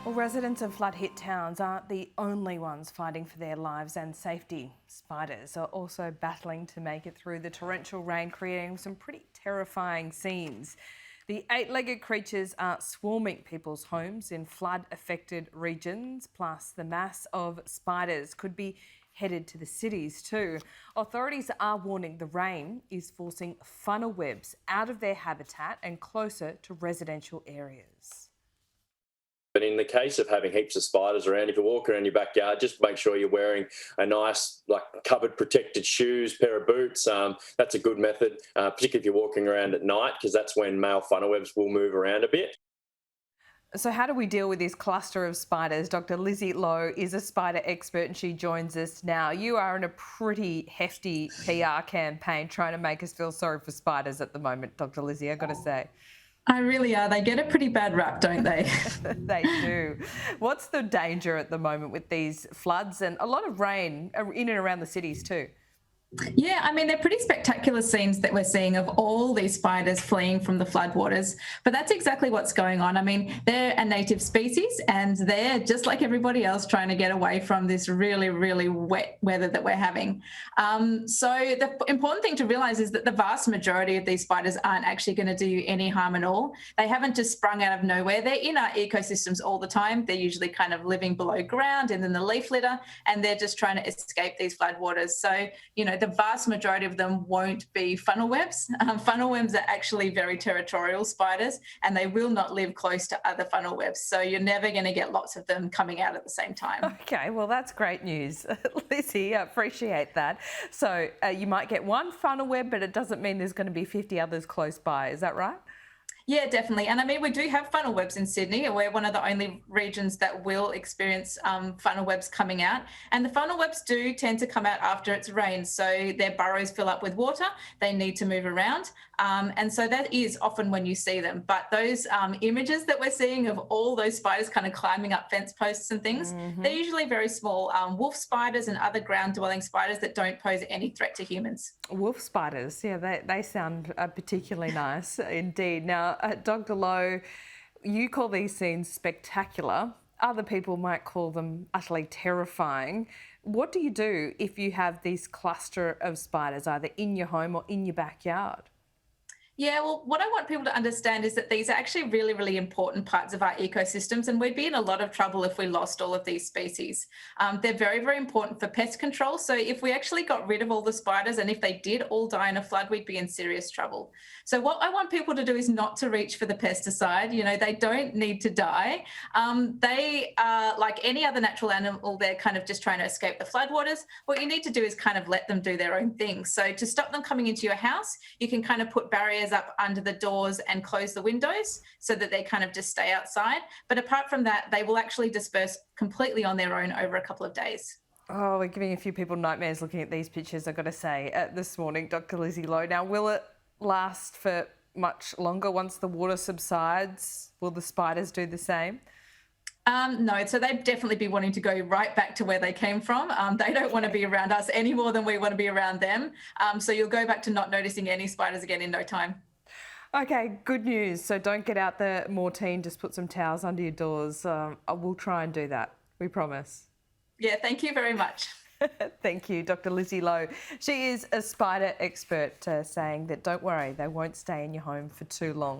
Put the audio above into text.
Well, residents of flood-hit towns aren't the only ones fighting for their lives and safety. Spiders are also battling to make it through the torrential rain, creating some pretty terrifying scenes. The eight-legged creatures are swarming people's homes in flood-affected regions, plus the mass of spiders could be headed to the cities too. Authorities are warning the rain is forcing funnel webs out of their habitat and closer to residential areas. But in the case of having heaps of spiders around, if you walk around your backyard, just make sure you're wearing a nice, covered, protected shoes, pair of boots. That's a good method, particularly if you're walking around at night, because that's when male funnel webs will move around a bit. So how do we deal with this cluster of spiders? Dr Lizzie Lowe is a spider expert and she joins us now. You are in a pretty hefty PR campaign trying to make us feel sorry for spiders at the moment, Dr Lizzie, I've got to say. I really are. They get a pretty bad rap, don't they? They do. What's the danger at the moment with these floods and a lot of rain in and around the cities too? Yeah, I mean, they're pretty spectacular scenes that we're seeing of all these spiders fleeing from the floodwaters. But that's exactly what's going on. I mean, they're a native species and they're just like everybody else trying to get away from this really, really wet weather that we're having. So the important thing to realise is that the vast majority of these spiders aren't actually going to do you any harm at all. They haven't just sprung out of nowhere. They're in our ecosystems all the time. They're usually kind of living below ground and in the leaf litter, and they're just trying to escape these floodwaters. So, the vast majority of them won't be funnel webs. Funnel webs are actually very territorial spiders and they will not live close to other funnel webs. So you're never going to get lots of them coming out at the same time. Okay, well, that's great news. Lizzie, I appreciate that. So you might get one funnel web, but it doesn't mean there's going to be 50 others close by. Is that right? Yeah, definitely. And I mean, we do have funnel webs in Sydney. We're one of the only regions that will experience funnel webs coming out. And the funnel webs do tend to come out after it's rained. So their burrows fill up with water. They need to move around. And so that is often when you see them. But those images that we're seeing of all those spiders kind of climbing up fence posts and things, they're usually very small wolf spiders and other ground dwelling spiders that don't pose any threat to humans. Wolf spiders, yeah, they sound particularly nice indeed. Now, Dr Lowe, you call these scenes spectacular. Other people might call them utterly terrifying. What do you do if you have this cluster of spiders either in your home or in your backyard? Yeah, well, what I want people to understand is that these are actually really, really important parts of our ecosystems, and we'd be in a lot of trouble if we lost all of these species. They're very, very important for pest control. So if we actually got rid of all the spiders and if they did all die in a flood, we'd be in serious trouble. So what I want people to do is not to reach for the pesticide. They don't need to die. They are like any other natural animal. They're kind of just trying to escape the floodwaters. What you need to do is kind of let them do their own thing. So to stop them coming into your house, you can kind of put barriers up under the doors and close the windows so that they kind of just stay outside. But apart from that, they will actually disperse completely on their own over a couple of days. Oh, we're giving a few people nightmares looking at these pictures, I've got to say, this morning, Dr Lizzie Lowe. Now, will it last for much longer once the water subsides? Will the spiders do the same? No, so they'd definitely be wanting to go right back to where they came from. They don't want to be around us any more than we want to be around them. So you'll go back to not noticing any spiders again in no time. Okay, good news. So don't get out the Mortine, just put some towels under your doors. I will try and do that. We promise. Yeah, thank you very much. Thank you, Dr Lizzie Lowe. She is a spider expert saying that don't worry, they won't stay in your home for too long.